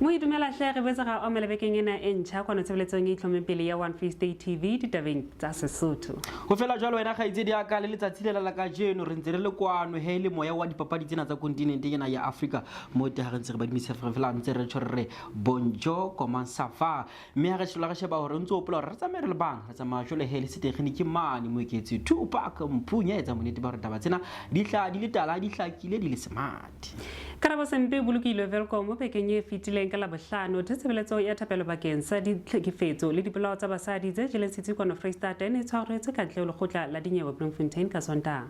Mo idumela hle re betsa ga omela bekeng ena e ntšha kwa ntsebeletsong e itlhomeng pele ya One Freestate TV ditabeng tsa Sesotho. Go fela jalo wena ga itse di aka le letsatsi le la ka jeno re ntse re le kwano he le moya wa dipapadi tsena tsa kontinente ena ya Africa mo te ha re ntse re ba dimisa fela ntse re tshwere bonjour comment ça va me ha re tshela ga sheba hore ntse o pola re tsamaya re le bang re tsamaya jole he le setekgeniki mane mo iketse Tupac Mphunye tsa monete ba re taba tsena di tla di le tala di hlakile di le smart. Karabo sempe bolokile welcome mo bekeng e fitileng ka la bohlano tsebeletso ya thapelo bakeng sa ditlhekefetso le dipolao tsa basadi tse jeleng setsi One Freestate ne tshwaretse ka ntle le khotla la dinyewe Mphunye ka Sontaga.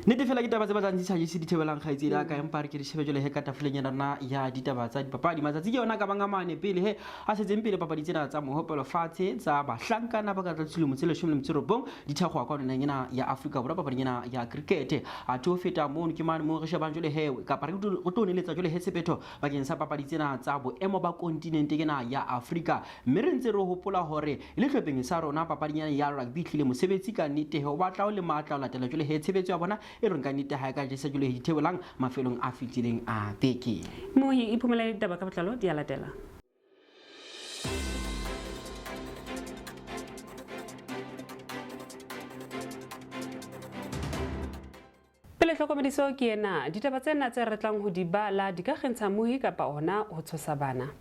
Nete fela ditaba tse batlang di tshajise di thebelang khaitsi la ka empa re ke di shebejole he ka tafoleng ya rona ya ditaba tsa dipapadi matsatsi ke yona ka bangamane pele he a setseng pele papadi tsena tsa mohopelo fatshe tsa bahlankana ba ka tlatsile mo tsele 19 di thagwa kwa nna ena ya Africa bora papadi ena ya cricket a to feta mo ke mane mo re shebang jole he ka pa re go toneletsa jole he sepetho bakeng sa papadi tsena tsa boemo ba kontinente ena ya Africa mme re ntse re hopola hore le hlopeng sa rona papadi ya rugby tlile mosebetsi ka nnete he o batla o le matla o latela jole he tshebetso ya bona e re nka nnete ha ka jesa jole di thebelang mafelong a fitileng a beke mo e phumela ditaba ka botlalo di a latela. Pele hlokomediso ke ena ditaba tsena tse re tlang ho di bala di ka kgentsha mohi kapa ona ho tshosa bana.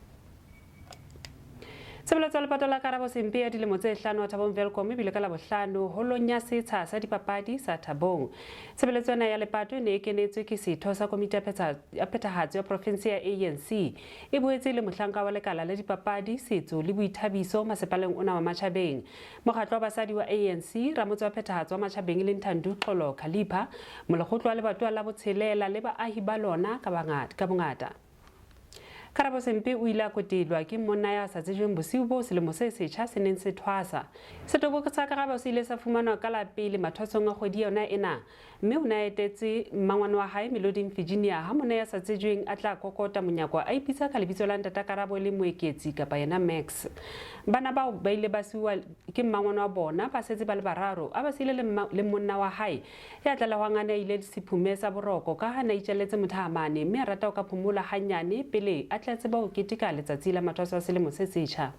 Sebeletso le patola Karabo sempe ya dilemo tse 5 Thabong welcome bile ka la bohlano holong ya setsha sa dipapadi sa Thabong. Sebeletso ena ya lepato ne e kenetswe ke setho sa komiti ya phethahatso ya province ya ANC e boetse le mohlanka wa lekala le dipapadi setso le boithabiso masepaleng ona wa Matjhabeng. Mokgatlo wa basadi wa ANC ramotse wa phethahatso wa Matjhabeng le Nthandu Xolo Khalipa molekgotlo wa lebatwa la botshelela le baahi ba lona ka bongata. Karabo sempe o ile a kotelwa ke monna ya sa tsejweng bosiu bo selemo se setjha se neng se thwasa. Setoboko sa Karabo se ile sa fumanwa ka la pele mathwasong a kgwedi yona ena mme o na etetse mmangwana wa hae Melody Virginia ha monna ya sa tsejweng a tla kokota monyako a ipitsa ka lebitso la ntata Karabo le moeketsi kapa yena Max. Bana bao ba ile ba siwa ke mmangwana wa bona ba setse ba le bararo a ba sile le monna wa hae ya tla la hwangana ile sephume sa boroko ka ha na itjelletse Mothahamane mme a rata ka phumula hanyane pele tlatse ba o ketika letsatsi la mathwaso a selemo se setjha.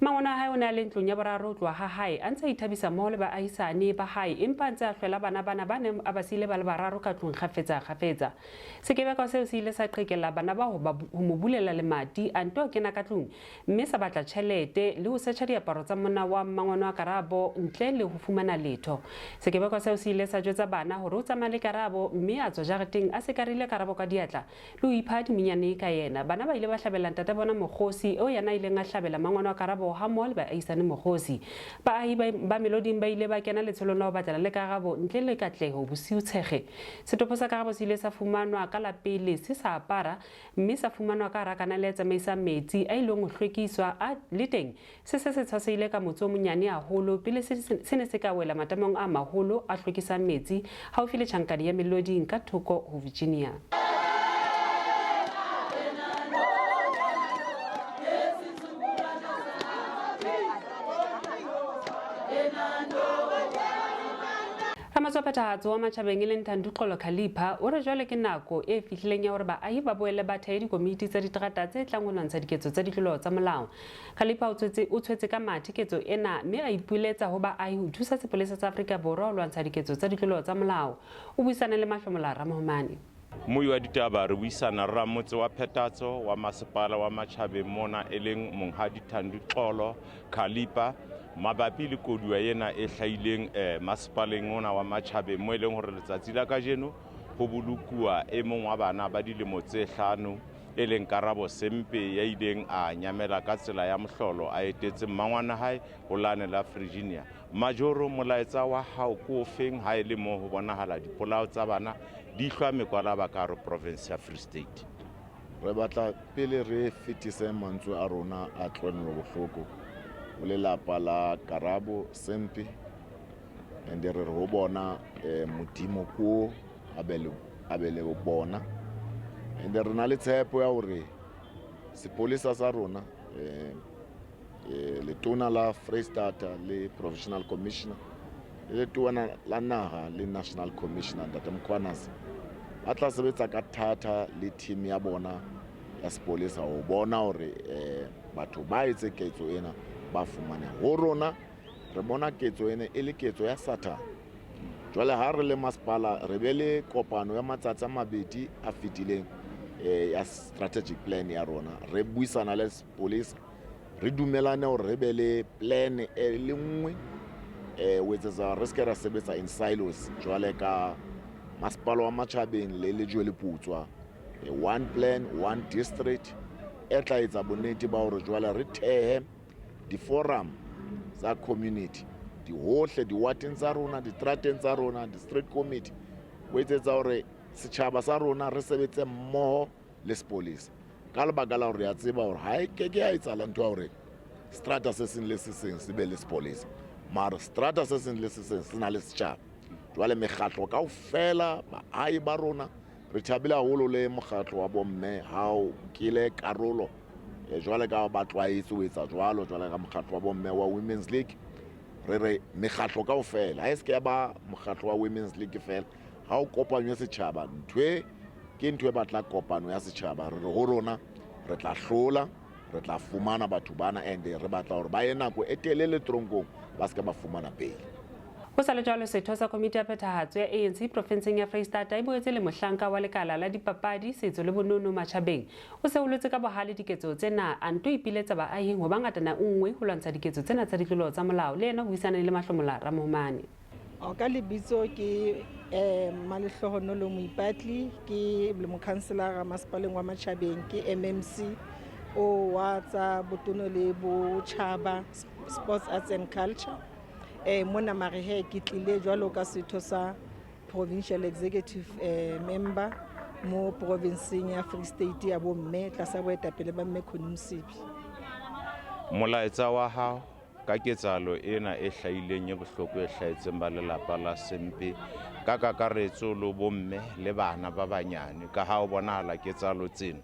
Mangwana hae o na le ntlong ya boraro tloa ha hae a ntse a ithabisa mo le baahisane ba hae empa ntse a hlola bana ba ne a basile ba le bararo ka tlong kgafetsa. Sekebeka seo se ile sa qhekella bana ba ho mo bulela le mati a nto kena ka tlong mme sa batla tjhelete le ho setjha diaparo tsa monna wa mmangwana wa Karabo ntle le ho fumana letho. Sekebeka seo se ile sa jwetsa bana hore o tsamaya le Karabo mme a tswa jareteng a se karile Karabo ka diatla le ho ipha diminyane ka yena. Bana ba ile ba hlabela ntata bona mokgosi o yana ile nga hlabela mmangwana wa Karabo ha mo le ba aisane mokgosi baahi ba Melody ba ile ba kena letsholo la ho batla le Karabo ntle le katleho bosiu tshege. Setopo sa Karabo se ile sa fumanwa ka la pele se sa apara mme sa fumanwa ka rakana le tsamaisa metsi a ile go hlwekiswa a le teng se tshwaseile ka motso monyane haholo pele se ne se ka wela matamong a maholo a hlwekisa metsi haufi le tjhankadi ya Melody ka thoko ho Virginia. Phethahatso wa Matjhabeng le Nthandu Xolo Khalipa o re jwale ke nako e fihlileng ya hore baahi ba boele ba thehe dikomiti tsa diterata tse tlang ho lwantsha diketso tsa ditlolo tsa molao. Khalipa o tshwetse ka mathe ketso ena mme a ipueletsa ho baahi ho thusa sepolesa sa Afrika Borwa ho lwantsha diketso tsa ditlolo tsa molao. O buisana le Mahlomola Ramohomane. Mui wa ditaba re buisana ramotse wa phethahatso wa masepala wa Matjhabeng mona eleng monghadi Nthandu Xolo Khalipa mabapi le koduwa yena e hlahileng masepaleng ona wa Matjhabeng mo eleng hore letsatsi la kajeno ho bolokua e mong wa bana ba dilemo tse 5 eleng Karabo sempe ya ileng a nyamela ka tsela ya mohlolo a etetse mmangwana hae ho lane la Virginia. Majoro molaetsa wa hao ko feng ha ile mo ho bonahala dipolao tsa bana di hlwa mekwala ba ka province ya Free State. Re batla pele re fetise mantswe a rona a tlonelo bohloko o lelapa la Karabo sempe ende re ho bona modimo ko abele bona ende re na le tshepo ya hore sepolesa sa rona le tona la Freestata le Provincial Commissioner le tona la naha le National Commissioner Ntate Mkhwanazi a tla sebetsa ka thata le team ya bona ya sepolesa ho bona hore batho ba etse ketso ena ba fumane ho rona re bona ketso ena e le ketso ya Satan. Jwale ha re le masepala re be le kopano ya matsatsi a mabedi a fetileng ya strategic plan ya rona, re buisana le sepolesa, re dumelane hore re be le plan e le nngwe ho etsetsa re ska ra sebetsa in silos jwale ka masepala wa Matjhabeng le Lejwe le Putswa, one plan, one district e tla etsa bonnete ba hore jwale re thehe di-forum tsa community di hohle di-wardeng tsa rona, di-strateng tsa rona, di-street committee ho etsetsa hore setjhaba sa rona re sebetse mmoho le sepolesa ka lebaka la hore ya tseba hore ha e keke ya etsahala ntho ya hore strata se seng le se seng se be le sepolesa, mara strata se seng le se seng se na le setjhaba. Jwale mekgatlo kaofela baahi ba rona re thabile haholo le mokgatlo wa bomme ha o kile karolo jwale ka ba tlwaetse ho etsa jwalo jwale ka mokgatlo wa bomme wa Women's League. Re mekgatlo kaofela ha e se ke ba mokgatlo wa Women's League fela, ha o kopanywe setjhaba ntwe ke ntwe ba tla kopano ya setjhaba re ho rona re tla hlola, re tla fumana batho bana ende re batla hore ba ye nako e telele tronkong ba se ka ba fumana pele. Ho sa le jwalo setho sa komiti ya phethahatso ya ANC provinseng ya Freestate e boetse le mohlanka wa lekala la dipapadi setso le bonono Matjhabeng o se holetse ka bohale diketso tsena a nto ipiletsa baahing ho bangata na nngwe ho lwantsha diketso tsena tsa ditlolo tsa molao le yena buisana le mahlomola Ramohomane. Ka lebitso ke Malehlohonolo Moipatli ke le mokhanselara masepaleng wa Matjhabeng ke MMC o wa tsa botono le botjhaba sports arts and culture. Mona marehe ke tlile jwalo ka setho sa provincial executive member mo provinseng ya Free State ya bomme tlasa boetapele ba mme Khonimsibi. Molaetsa wa hao ka ketsahalo ena e hlahileng e bohloko e hlahetseng ba lelapa la Sempe ka kakaretso le bomme le bana ba banyane ka ha o bonahala ketsahalo tsena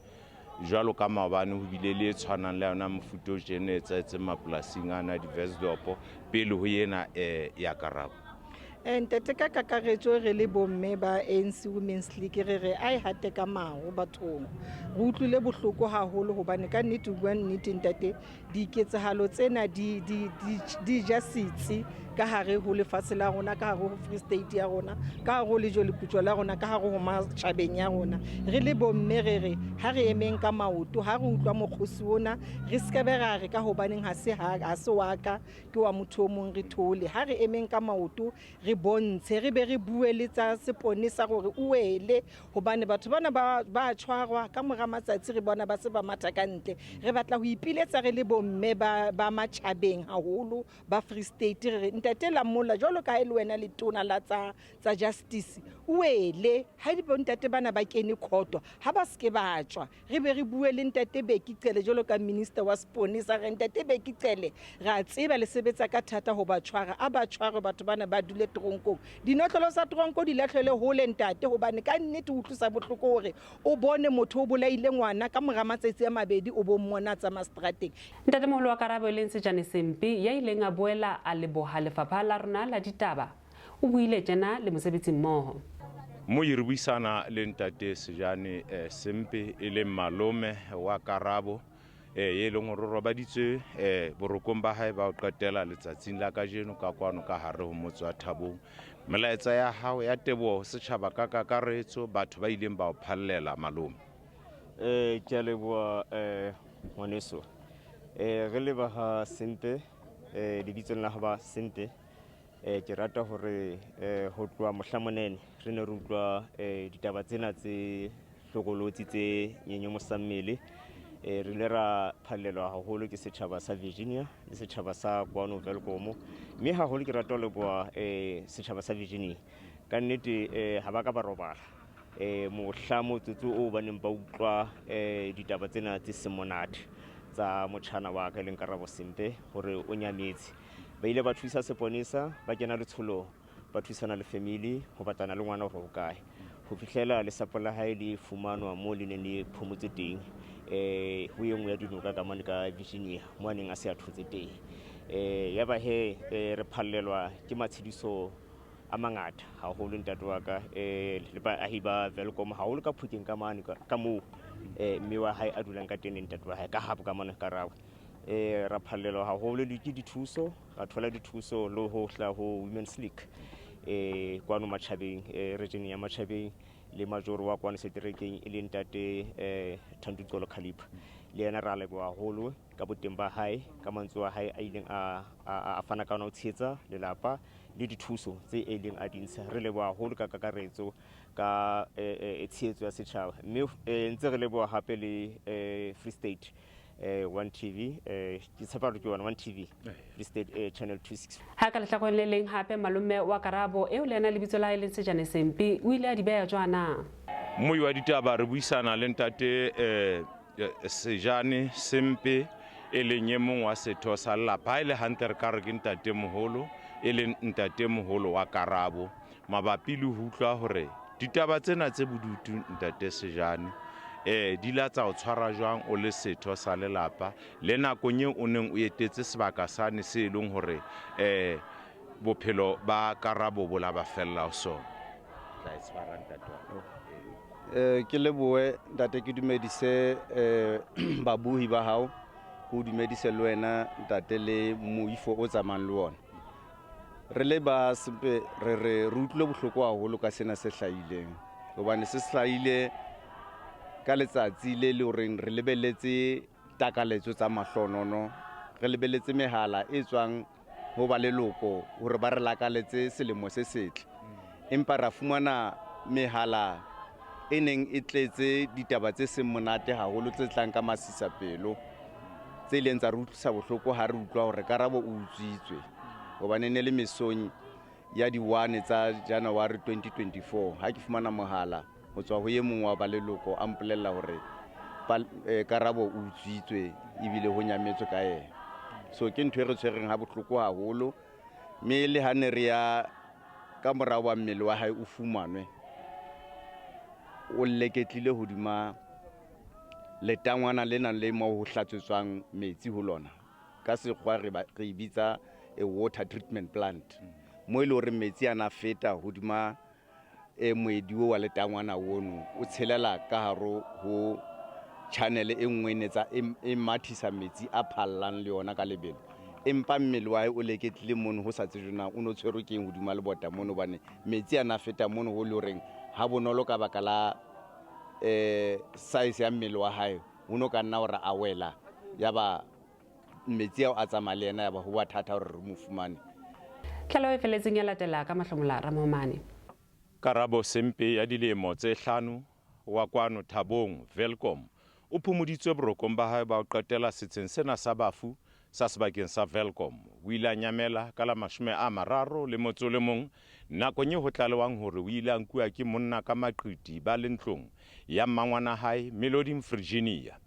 jwalo ka maobane ho bile le tshwanang le yona mofuta o tjena e tsaetseng mapolasing ana di-Vesdopo pele ho yena ya Karabo. Ntate ka kakaretso re le bomme ba ANC Women's League re ai hate ka maho bathong re utlwile bohloko haholo hobane ka nnete bua nnete ntate diketsahalo tsena di ja sitsi ka hare ho lefatshe la rona, ka hare ho Free State ya rona, ka hare ho Lejwe le Putswa la rona, ka hare ho Matjhabeng ya rona. Re le bomme re ha re emeng ka maoto ha re utlwa mokgosi ona re ska be ra re ka hobaneng ha se wa ka ke wa motho o mong re thole ha re emeng ka maoto re bontshe re be re bue le tsa seponesa gore o wele hobane batho bana ba tshwarwa ka mora matsatsi re bona ba se ba matha ka ntle. Re batla ho ipiletsa re le bomme ba Matjhabeng haholo ba Free State re ntate la mola jwalo ka ele wena le tona la tsa justice o wele ha di bontate bana ba kene khoto ha ba ske ba tswa re be re bue le ntate Bekicele jwalo ka minister wa seponesa re ntate Bekicele ra tseba le sebetsa ka thata ho ba tshwara a ba tshware batho bana ba dule tronkong dinotlolo sa tronko di latlhele hole ntate hobane ka nnete o tlosa botlhoko hore o bone motho o bolaile ngwana ka mora matsatsi a mabedi o bo mmona tsa mastrateng. Ntate moholo wa Karabo le Sejane Sempi ya ileng a boela a leboha lefapha la rona la ditaba o buile tjena le mosebetsi mmoho mo re buisana le ntate Sejane Sempi e le malome wa Karabo e leng hore robaditswe borokong ba hae ba o qetela letsatsing la kajeno ka kwano ka hare ho motse wa Thabong. Melaetsa ya hao ya teboho setjhaba ka kakaretso batho ba ileng ba o phallela malome. Ke a leboha ngwaneso re leboha Sempe lebitsong la haba Sempe ke rata hore ho tloha mohlamonene re ne re utlwa ditaba tsena tse hlokolotsi tse nyenyomosang mmele re le ra phallelwa haholo ke setjhaba sa Virginia le setjhaba sa kwano Velkomo mme haholo ke rata ho leboha setjhaba sa Virginia ka nnete ha ba ka ba robala mohlamo tsotso o baneng ba utlwa ditaba tsena tse semonate tsa motjhana wa ka leng Karabo Sempe hore o nyametse ba ile ba thusa seponesa ba kena le tsholo ba thusana le family ho batana le ngwana ho kae ho fihlela le sapo la hae le fumanwa mo le neng le phomotse teng ho yengwe ya dinoka ka mane ka Virginia mo aneng a se a thotse teng ya ba he re phallelwa ke matshidiso a mangata haholo ntate wa ka le baahi ba Velkom haholo ka Phokeng ka mane ka moo mme wa hae a dulang ka teng le ntate wa hae ka habo ka mona Karabo. Ra phallelwa haholo le ke dithuso, ra thola dithuso le ho hla ho Women's League kwano Matjhabeng, region ya Matjhabeng le majoro wa kwano seterekeng e le ntate Thanduxolo Khalipa. Le yena ra leboha haholo ka boteng ba hae, ka mantswe wa hae a ileng a fana ka ho tshehetsa lelapa le dithuso tse e leng a dintsha. Re leboha haholo ka kakaretso ka tshehetso ya setjhaba, mme ntse re leboha hape le Free State One TV, ke tshepa ke One TV, Free State Channel 264. Ha ka lehlakong le leng hape malome wa Karabo eo le yena lebitso la ile Sejane Sempi o ile a di beha jwana. Moi wa ditaba re buisana le ntate Sejane Sempi e leng mong wa setho sa lelapa ile hantle ka re ke ntate moholo e leng ntate moholo wa Karabo mabapi le ho utlwa hore ditaba tsena tse bodutu ntate Sejane di la tsa o tshwara jwang o le setho sa lelapa le nakong eo o neng o etetse sebaka sane se leng hore bophelo ba Karabo bo la ba fella o sona. Tla itshwara ntate wa ke leboe ntate ke dumedise babuhi ba hao ho dumedise le wena ntate le moifo o tsamang le wona. Re le ba Sempe re utlwile bohloko haholo ka sena se hlahileng hobane se hlahile ka letsatsi le le hore re lebelletse takaletso tsa mahlonono, re lebelletse mehala e tswang ho ba leloko hore ba re lakaletse selemo se setle, empa ra fumana mehala e neng e tletse ditaba tse seng monate haholo tse tlang ka masisapelo tse ileng tsa re utlwisa bohloko ha re utlwa hore Karabo o utswitswe hobane ne le mesong ya di-1 tsa January 2024 ha ke fumana mohala ho tswa ho ye mong wa ba leloko a mpolella hore Karabo o utswitswe ebile ho nyametswe ka yena. So ke ntho e re tshwereng ha bohloko haholo, mme le ha ne re ya ka morao wa mmele wa hae o fumanwe o leketlile hodima letangwana lena le mo ho hlatswetswang metsi ho lona, ka sekgwa re bitsa a water treatment plant, mo ile hore metsi ana feta hodima moedi wa letangwana wono o tshelela ka haro ho channel e nngwe netsa e mathisa metsi a phallang le yona ka lebelo, empa mmele wa hae o leketlile mono ho sa tsejona o no tshwerwe ke hodima le bota mono bane metsi ana feta mono ho le horeng ha bonolo ka baka la size ya mmele wa hae uno ka nna hore a wela yaba metsi a tsamaya le yena yaba ho wa thata hore re mo fumane. Tlhalo e feletseng ya latela ka mahlomola Ramohomane. Karabo Sempi ya dilemo tse 5 wa kwano Thabong Welcome o phomoditswe borokong ba hae ba o qetela setsheng sena sa bafu sa sebakeng sa Welcome o ile a nyamela ka la 31 nakong e ho tlalewang hore o ile a nkuwa ke monna ka maqiti ba lentlong ya mmangwana hae Melody Virginia.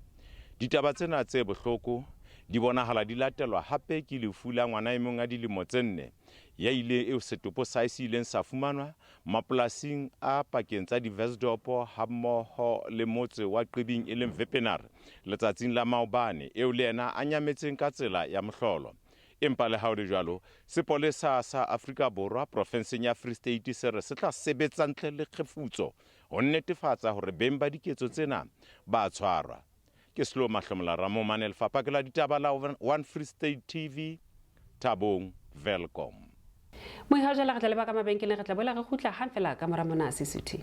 Ditaba tsena tse bohloko di bonahala di latelwa hape ke lefu la ngwana e mong a dilemo tse 4 ya ile eo setopo sa ileng sa fumanwa mapolasing a pakeng tsa Diversdorp ha mmoho le motse wa Qibing e leng Vepenar letsatsing la maobane eo le yena a nyametseng ka tsela ya mohlolo. Empa le ha o le jwalo, sepolesa sa Afrika Borwa profenseng ya Free State se re se tla sebetsa ntle le kgefutso ho netefatsa hore beng ba diketso tsena ba tshwarwa. Ke Slow Mahlomola Ramohomane lefapha ke la ditaba la One Freestate TV Thabong Welcome. Mo ha jala re tla leba ka mabenkeleng re tla boela re khutla hang fela ka mora mona Sesotho.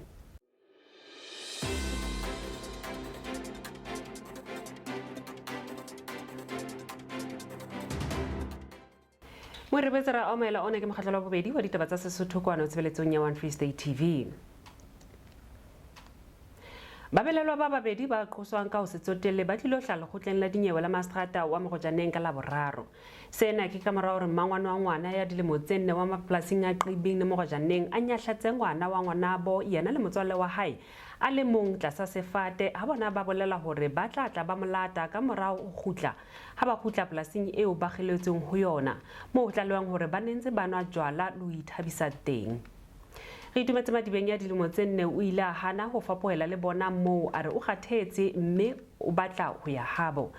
Mo re betsera omela ona ke mokgatlo wa bobedi wa ditaba tsa Sesotho kwano tshebeletsong ya One Freestate TV. Babelelwa ba babedi ba qoswang ka ho se tsotelle ba tlilo hlala kgotleng la dinyewe la Mastrata wa Mogojaneng ka la boraro. Sena ke ka mora hore mmangwana wa ngwana ya dilemo tse 4 wa maplasing a Qibing le Mogojaneng a nyahlatse ngwana wa ngwanabo yena le motswalle wa hae a le mong tlasa sefate ha bona ba bolela hore ba tla ba molata ka morao o khutla ha ba khutla plasing eo ba kgeletseng ho yona mo ho tlalewang hore ba nentse banwa jwala le ho ithabisa teng. Re itumetse madibeng ya dilemo tse 4 o ile a hana ho fapohela le bona moo a re o kgathetse mme o batla ho ya habo.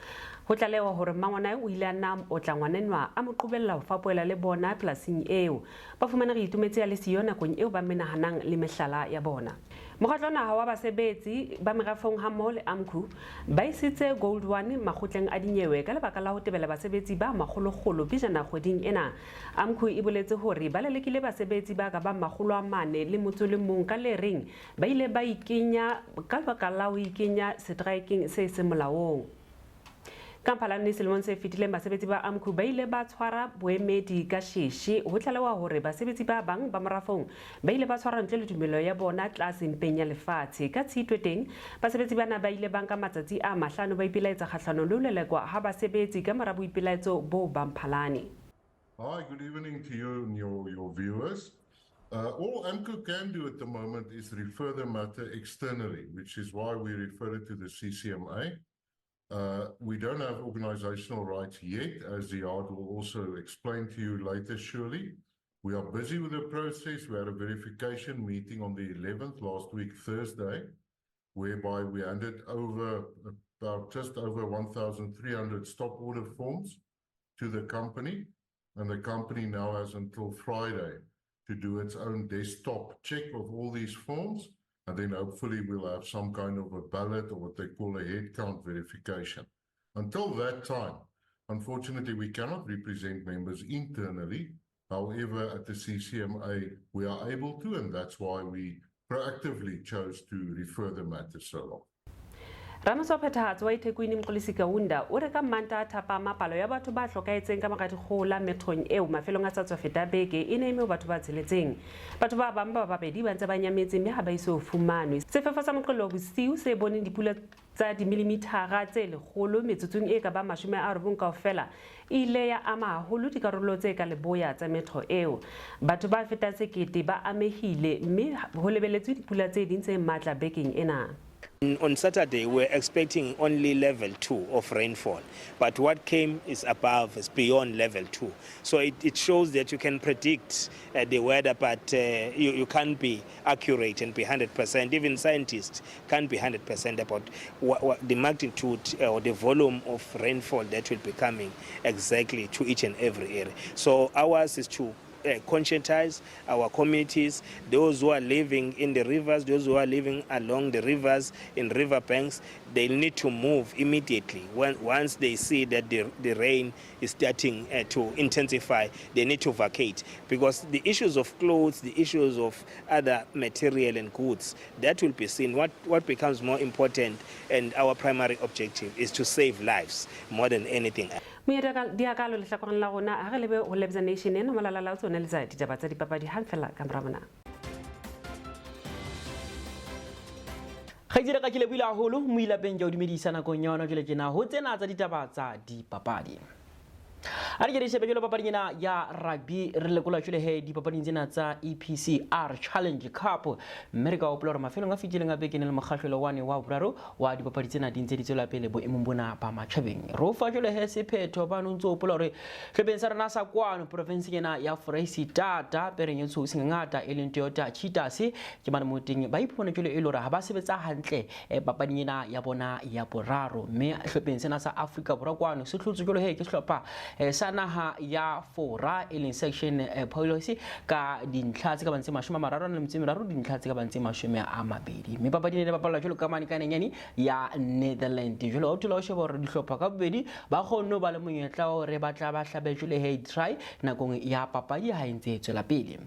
Ho tlalewa hore mmangwana o ile a nna o tla ngwanenwa a mo qobella ho fapoela le bona polasing eo. Ba fumana re itumetse ya le siyo nakong eo ba menahanang le mehlala ya bona. Mokgatlo ona wa basebetsi ba merafong hammoho le AMCU ba isitse Gold One makgotleng a dinyewe ka lebaka la ho tebela basebetsi ba makgolokgolo pejana kgweding ena. AMCU e boletse hore ba lelekile basebetsi ba ka ba 401 ka le reng ba ile ba ikenya ka lebaka la ho ikenya striking se se molaong. Kamphalane selemong se fetileng basebetsi ba AMCU ba ile ba tshwara boemedi ka sheshe ho tlalewa hore basebetsi ba bang ba morafong ba ile ba tshwara ntle le tumelo ya bona tlase mpeng ya lefatshe. Ka Tshitwe teng basebetsi bana ba ile ba nka matsatsi a 5 ba ipelaetsa kgahlano le ho lelekwa ha basebetsi ka mora boipelaetso bo bamphalane. Hi, good evening to you and your viewers. All AMCU can do at the moment is refer the matter externally, which is why we refer it to the CCMA. We don't have organizational rights yet, as the yard will also explain to you later surely. We are busy with the process. We had a verification meeting on the 11th last week, Thursday, whereby we handed over about just over 1,300 stop order forms to the company. And the company now has until Friday to do its own desktop check of all these forms. And then hopefully we'll have some kind of a ballot or what they call a head count verification. Until that time, unfortunately, we cannot represent members internally. However, at the CCMA, we are able to, and that's why we proactively chose to refer the matter so long. Ramohomane wa ithekwini Mxolisi Kaunda o re ka Manta thapa mapalo ya batho ba hlokaetseng ka makgatikgola methong eo mafelong a tsa feta beke e ne eme batho ba tsheletseng. Batho ba bang ba babedi ba ntse ba nyametse mme ha ba iso fumanwe. Sefefo sa moqollo bosiu se boneng dipula tsa dimilimitara tse 100 metsotsong e ka ba 90 kaofela ile ya ama haholo dikarolo tse ka leboya tsa metro eo. Batho ba feta 1,000 ba amehile mme ho lebeletswe dipula tse ding tse matla bekeng ena. On Saturday, we're expecting only level 2 of rainfall, but what came is above, is beyond level 2. So it shows that you can predict the weather, but you can't be accurate and be 100%. Even scientists can't be 100% about what the magnitude or the volume of rainfall that will be coming exactly to each and every area. So ours is to conscientize our communities, those who are living in the rivers, those who are living along the rivers, in river banks. They need to move immediately. Once they see that the rain is starting to intensify, they need to vacate, because the issues of clothes, the issues of other material and goods, that will be seen. What becomes more important and our primary objective is to save lives more than anything. Diakalo le hlakoreng la rona a re lebe ho lebza nation ena malala la tsone le tsa ditaba tsa dipapadi hang fela ka mora mona. Khaitsele ka ke lebile haholo mo ilapeng ja o dumedisa nakong ya ona jole tjena ho tsena tsa ditaba tsa dipapadi. A re ke shebelelo papading ya rugby re lekola jole he dipapading tsena tsa EPCR Challenge Cup mme re ka oplola mafelong a fitileng a bekeng le mokgahlelo wane wa boraro wa dipapadi tsena di ntse di tswela pele boemong bona ba matjhabeng. Ro fa jole he sephetho ba no ntse oplola re hlebeng sa rena sa kwano province ena ya Freestate pereng yetso se ngata e leng Toyota Cheetahs ke bana moting ba ipona jole e lora ha ba sebetsa hantle papading ena ya bona ya boraro mme hlebeng sena sa Africa borwa kwano se hlotse jole he ke hlopha sanaha ya fora eleng section policy ka dintlha tse ka bantse 33 dintlha tse ka bantse 20 mme papading ena ba palla jolo ka mane ka nenyane ya Netherlands jolo o tlola o sheba re dihlopha ka bobedi ba kgonno ba le monyetla o re batla ba hlabe jole head try nakong ya papadi ha entse tswela pele.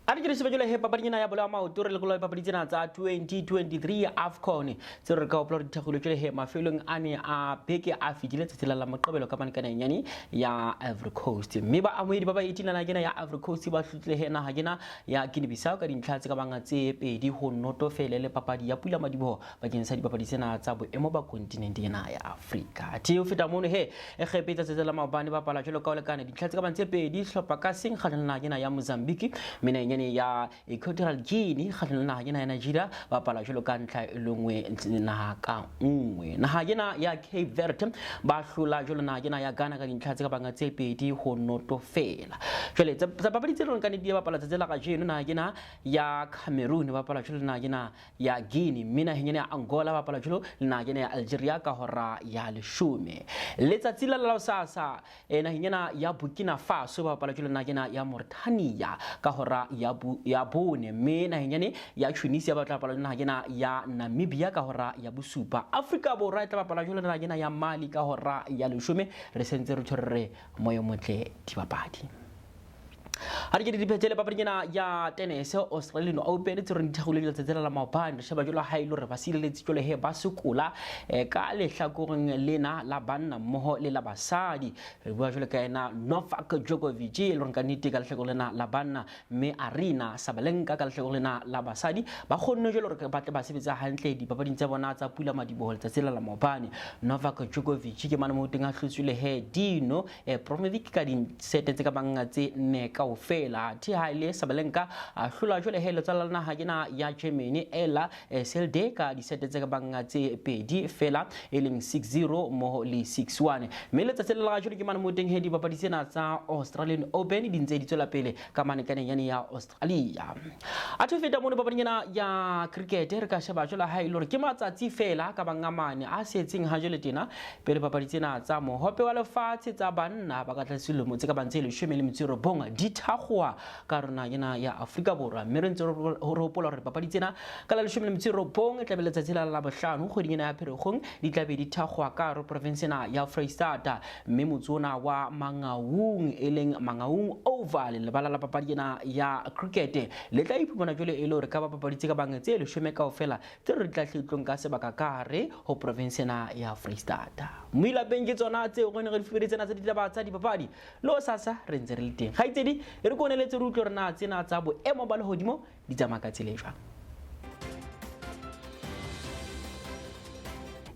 A re ke re sebetjole he papading ena ya bola maoto re lekola papadi tsena tsa 2023 AFCON tse re ka opload dithakgolo jole he mafelong ane a beke a fitile tsetela la moqobelo ka bana kana nyane ya Ivory Coast mme ba amoedi ba ba itilana kena ya Ivory Coast ba hlutlile he na ha kena ya Guinea Bissau ka dintlha tse ka banga tse pedi ho notofele le papadi ya pula madibo bakeng sa dipapadi tsena tsa boemo ba kontinente ena ya Africa. Tio feta mono he e khepetsa tsetela mabane ba pala jolo ka o lekana dintlha tse ka bantse pedi hlopha ka seng kgatlana kena ya Mozambique mena nahanyane ya Equatorial Guinea kgahlano le naha ena ya Nigeria ba bapala jwalo ka ntlha e le nngwe naha ka nngwe. Naha ena ya Cape Verde ba hlola jwalo naha ena ya Ghana ka dintlha tse ka bang tse 2 ho noto fela. Jwale tsa papadi tse rona ka nnete ba bapala tsa la kajeno naha ena ya Cameroon ba bapala jwalo naha ena ya Guinea, mme naha ena ya Angola ba bapala jwalo naha ena ya Algeria ka hora ya 10. Letsatsi la sasa naha ena ya Burkina Faso ba bapala jwalo naha ena ya Mauritania ka hora ya 4, mme naha ena ya Tunisia ba tla bapala naha ena ya Namibia ka hora ya 7. Afrika Borwa e tla bapala jwalo naha ena ya Mali ka hora ya 10. Re sentse re tshwere moyo motle dipapadi. Ha re ke diphetele papadi ena ya tennis Australian Open tse re dithagole le tsetela la maobane re sheba jolo ha ile re ba sileletse jolo he ba sekola ka lehlakoreng lena la banna mmoho le la basadi. Re bua jolo ka ena Novak Djokovic le re ka nnete ka lehlakore lena la banna, mme Arina Sabalenka ka lehlakore lena la basadi ba kgonne jolo re batle ba sebetsa hantle dipapading tsa bona tsa pula madiboho le tsetela la maobane. Novak Djokovic ke mana mo teng a hlotswile he Dino Promovic ka di sete tse ka banga tse ne ka ofela ti haile Sabalenka a hlola jole he letsala na ha ena ya Germany ela Selde ka di sete tse ka banga tse 2 fela eleng 6-0 mo le 6-1. Me le tsa la jole ke mana mo teng he di papadi tsena tsa Australian Open di ntse di tswela pele ka mane ka neng ya Australia. A tho feta mo le papadi ena ya cricket re ka sheba jole ha ile re ke matsatsi fela ka banga mane a setseng ha jole tena pele papadi tsena tsa mohope wa lefatshe tsa banna ba ka tlasilo mo tse ka bantse le 19 Ditagwa ka rona ena ya Afrika Borwa, mme re ntse re hopola re papadi tsena ka la 19 e tla be letsatsi la 5 kgweding ena ya Pherekgong di tla be di thagwa ka ro province ena ya Freestate, mme motsona wa Mangaung eleng Mangaung Oval le bala la papadi ena ya cricket le tla iphumana jole e le hore ka ba papadi tse ka bang tse 10 kaofela tse re tla hletlong ka sebaka ka re ho province ena ya Freestate. Moila benge tsona tse go ne re fifere tsena tsa ditaba tsa dipapadi lo sasa re ntse re le teng ga itsedi re koneletse re utlwe re na tsena tsa boemo ba lehodimo di tsamaya ka tsela e jwang.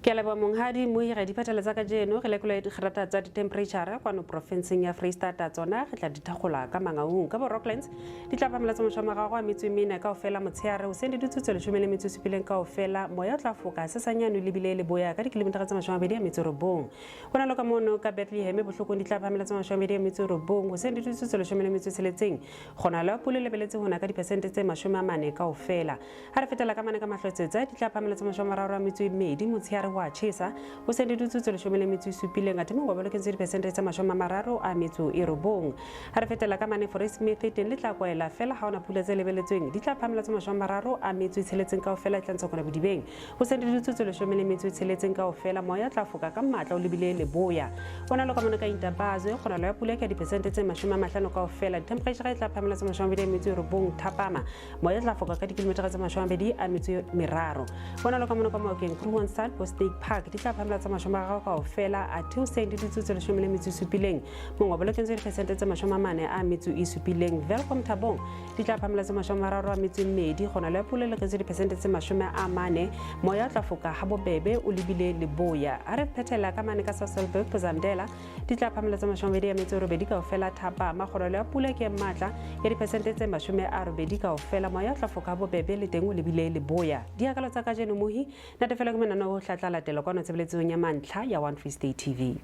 Ke leba monghadi mo ira di phatela tsa ka jeno re lekola digrata tsa di-temperature kwano provinceng ya Freestata tsona re tla dithagola ka Mangaung ka bo Rocklands di tla pamela tsa moshwa magago a metswemena ka ofela motsheare o sende ditutse le 17 ka ofela moya o tla foka se sanyane le bile le boya ka dikilometara tsa 29 bona lo ka mono ka Bethlehem bohlokong di tla pamela tsa 29 o sende ditutse le 16 gona la pula le beletse hona ka dipersente tse 40 ka ofela ha re fetela ka mane ka mahlotsetsa di tla pamela tsa 32 motsheare wa chesa o sende ditutse le 17 ngate mo go boloketse dipersente tse 39 ha re fetela ka mane Forest Method le tla kwaela fela ha ona pula tse lebeletsweng di tla phamela tse 36 ka ofela tla ntsokona bodibeng o sende ditutse le 17 ka ofela moya tla foka ka matla o lebile le boya bona lo ka mona ka Intabazo gona lo ya pula ka dipersente tse 50 ka ofela temperature e tla phamela tse 29 thapama moya tla foka ka dikilometara tse 20 bona lo ka mona ka Maokeng Krugersdorp State Park di tla phamela tsa mashoma ka ofela a thu send ditutse le 17 mongwe ba lekentse dipersente tse 47 welcome Tabong di tla phamela tsa 32 gona le pula le lekentse dipersente tse 40 moya tla foka ha bobebe o lebile le boya a re phethela ka mane ka Sasolburg Pozamdela di tla phamela tsa 28 ka ofela thapa magolo le pula ke matla ya dipersente tse 80 ka ofela moya tla foka ha bobebe le teng o lebile le boya di akalo tsa ka jeno mohi na tefela ke menana ho hlatla latela kwa no tsebeletsong ya mantlha ya One Freestate TV.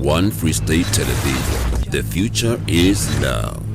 One Freestate Television. The future is now.